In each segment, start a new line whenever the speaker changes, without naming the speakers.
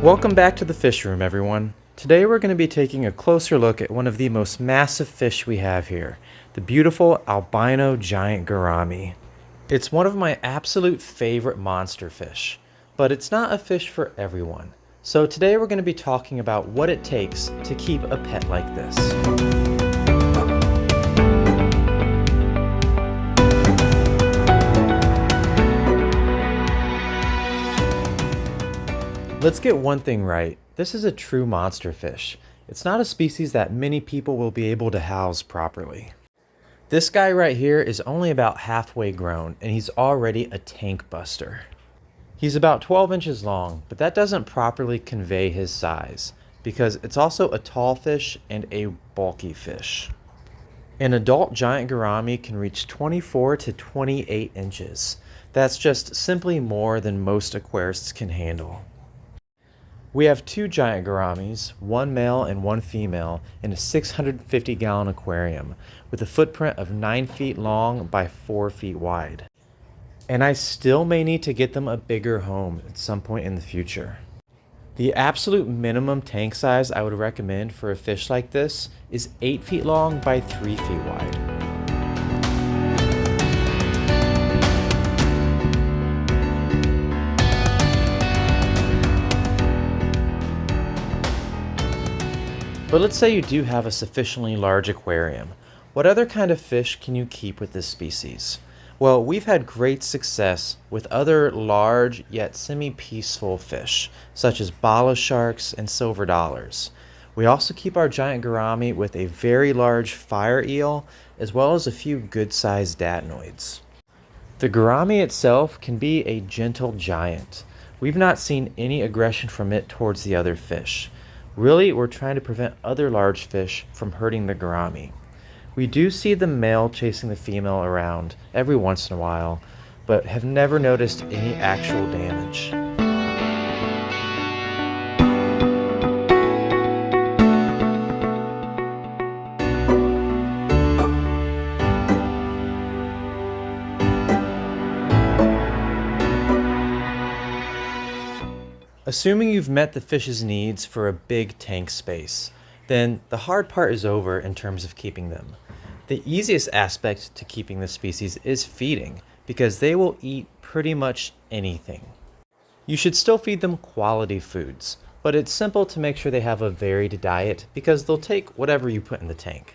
Welcome back to the fish room, everyone. Today we're going to be taking a closer look at one of the most massive fish we have here, the beautiful albino giant gouramy. It's one of my absolute favorite monster fish, but it's not a fish for everyone. So today we're going to be talking about what it takes to keep a pet like this. Let's get one thing right. This is a true monster fish. It's not a species that many people will be able to house properly. This guy right here is only about halfway grown, and he's already a tank buster. He's about 12 inches long, but that doesn't properly convey his size, because it's also a tall fish and a bulky fish. An adult giant gouramy can reach 24 to 28 inches. That's just simply more than most aquarists can handle. We have two giant gouramis, one male and one female, in a 650-gallon aquarium with a footprint of 9 feet long by 4 feet wide. And I still may need to get them a bigger home at some point in the future. The absolute minimum tank size I would recommend for a fish like this is 8 feet long by 3 feet wide. But let's say you do have a sufficiently large aquarium. What other kind of fish can you keep with this species? Well, we've had great success with other large yet semi-peaceful fish, such as bala sharks and silver dollars. We also keep our giant gouramy with a very large fire eel, as well as a few good-sized datinoids. The gouramy itself can be a gentle giant. We've not seen any aggression from it towards the other fish. Really, we're trying to prevent other large fish from hurting the gouramy. We do see the male chasing the female around every once in a while, but have never noticed any actual damage. Assuming you've met the fish's needs for a big tank space, then the hard part is over in terms of keeping them. The easiest aspect to keeping this species is feeding, because they will eat pretty much anything. You should still feed them quality foods, but it's simple to make sure they have a varied diet because they'll take whatever you put in the tank.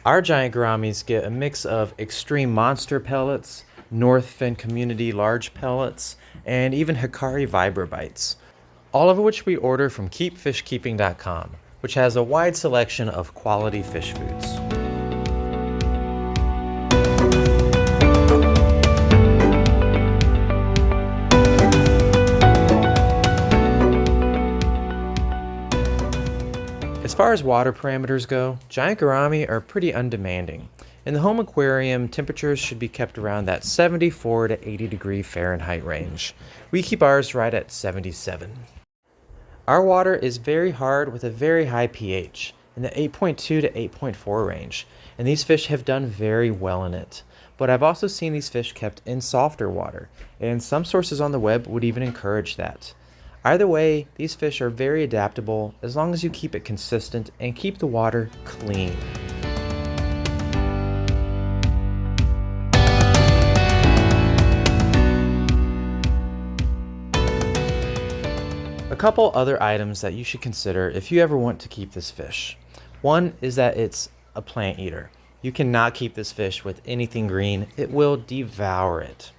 Our giant gouramis get a mix of extreme monster pellets, North Fin community large pellets, and even Hikari Vibra bites. All of which we order from keepfishkeeping.com, which has a wide selection of quality fish foods. As far as water parameters go, giant gouramy are pretty undemanding. In the home aquarium, temperatures should be kept around that 74 to 80 degree Fahrenheit range. We keep ours right at 77. Our water is very hard with a very high pH, in the 8.2 to 8.4 range, and these fish have done very well in it. But I've also seen these fish kept in softer water, and some sources on the web would even encourage that. Either way, these fish are very adaptable as long as you keep it consistent and keep the water clean. A couple other items that you should consider if you ever want to keep this fish. One is that it's a plant eater. You cannot keep this fish with anything green. It will devour it.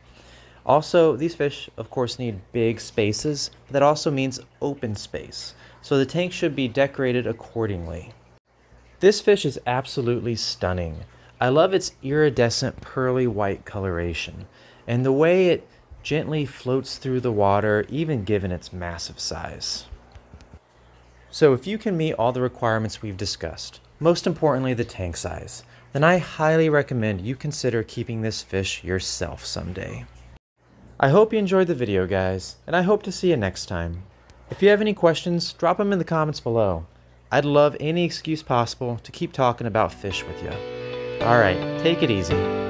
Also, these fish, of course, need big spaces, but that also means open space. So the tank should be decorated accordingly. This fish is absolutely stunning. I love its iridescent pearly white coloration and the way it gently floats through the water, even given its massive size. So if you can meet all the requirements we've discussed, most importantly the tank size, then I highly recommend you consider keeping this fish yourself someday. I hope you enjoyed the video, guys, and I hope to see you next time. If you have any questions, drop them in the comments below. I'd love any excuse possible to keep talking about fish with you. Alright, take it easy.